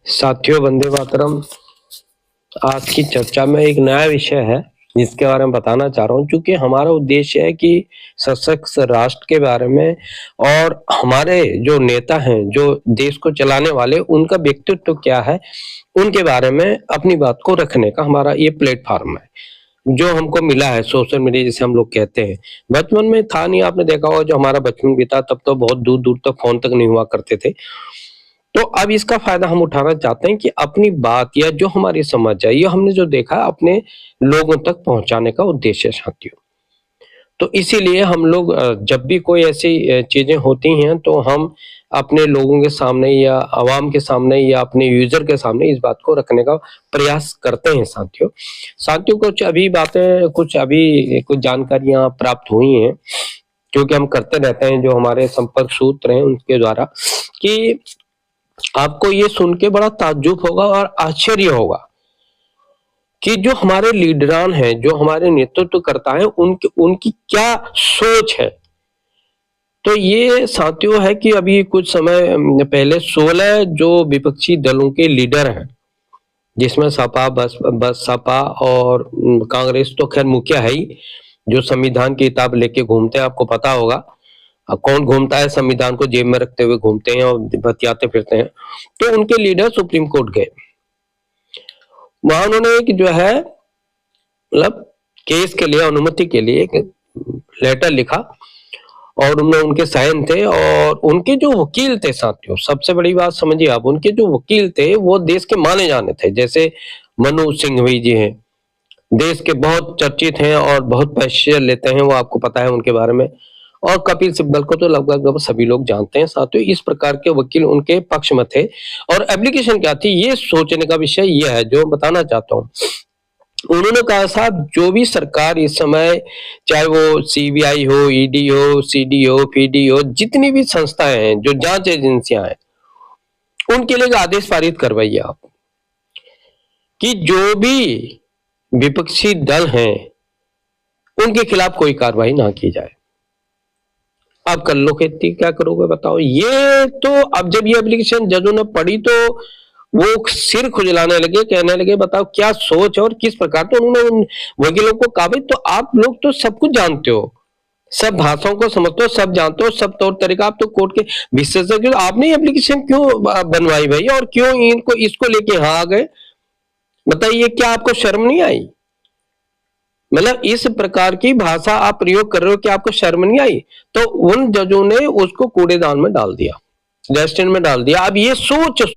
साथियों, वंदे मातरम। आज की चर्चा में एक नया विषय है जिसके बारे में बताना चाह रहा हूँ, क्योंकि हमारा उद्देश्य है कि सशक्त राष्ट्र के बारे में और हमारे जो नेता हैं, जो देश को चलाने वाले, उनका व्यक्तित्व क्या है, उनके बारे में अपनी बात को रखने का हमारा ये प्लेटफॉर्म है जो हमको मिला है। सोशल मीडिया जिसे हम लोग कहते हैं, बचपन में था नहीं। आपने देखा होगा, जो हमारा बचपन बीता तब तो बहुत दूर दूर तक फोन तक नहीं हुआ करते थे। तो अब इसका फायदा हम उठाना चाहते हैं कि अपनी बात या जो हमारी समझ है, ये हमने जो देखा अपने लोगों तक पहुंचाने का उद्देश्य है साथियों। तो इसीलिए हम लोग जब भी कोई ऐसी चीजें होती हैं तो हम अपने लोगों के सामने या आवाम के सामने या अपने यूजर के सामने इस बात को रखने का प्रयास करते हैं साथियों। साथियों, कुछ अभी कुछ जानकारियां प्राप्त हुई हैं, क्योंकि हम करते रहते हैं जो हमारे संपर्क सूत्र हैं उनके द्वारा, कि आपको ये सुन के बड़ा ताज्जुब होगा और आश्चर्य होगा कि जो हमारे लीडरान हैं, जो हमारे नेतृत्व करता है, उनकी क्या सोच है। तो ये साथियों है कि अभी कुछ समय पहले 16 जो विपक्षी दलों के लीडर हैं, जिसमें सपा, बसपा और कांग्रेस तो खैर मुखिया है ही, जो संविधान की किताब लेके घूमते हैं। आपको पता होगा कौन घूमता है, संविधान को जेब में रखते हुए घूमते हैं और बतियाते फिरते हैं। तो उनके लीडर सुप्रीम कोर्ट गए। वहां उन्होंने एक जो है मतलब केस के लिए अनुमति के लिए एक लेटर लिखा और उनमें उनके साइन थे। और उनके जो वकील थे साथियों, सबसे बड़ी बात समझिए आप, उनके जो वकील थे वो देश के माने जाने थे। जैसे मनोज सिंघवी जी हैं, देश के बहुत चर्चित हैं और बहुत पैसे लेते हैं, वो आपको पता है उनके बारे में। और कपिल सिब्बल को तो लगभग सभी लोग जानते हैं साथियों। इस प्रकार के वकील उनके पक्ष में थे। और एप्लीकेशन क्या थी, ये सोचने का विषय ये है जो बताना चाहता हूँ। उन्होंने कहा, साहब जो भी सरकार इस समय, चाहे वो सीबीआई हो, ईडी हो, सीडी हो, पीडी हो, जितनी भी संस्थाएं हैं, जो जांच एजेंसियां हैं, उनके लिए आदेश पारित करवाइए आप कि जो भी विपक्षी दल हैं उनके खिलाफ कोई कार्रवाई ना की जाए। आप कर लो खेती, क्या करोगे बताओ। ये तो अब जब ये एप्लीकेशन जजों ने पढ़ी तो वो सिर खुजलाने लगे, कहने लगे बताओ क्या सोच और किस प्रकार। तो उन्होंने उन वकीलों को कहा, भाई तो आप लोग तो सब कुछ जानते हो, सब भाषाओं को समझते हो, सब जानते हो, सब तौर तरीका, आप तो कोर्ट के विशेषज्ञ, आपने एप्लीकेशन क्यों बनवाई भाई, और क्यों इनको इसको लेके यहाँ आ गए। बताइए, क्या आपको शर्म नहीं आई? मतलब इस प्रकार की भाषा आप प्रयोग कर रहे हो कि आपको शर्म नहीं आई? तो उन जजों ने उसको कूड़ेदान में डाल दिया, डस्टबिन में डाल दिया। अब ये सोच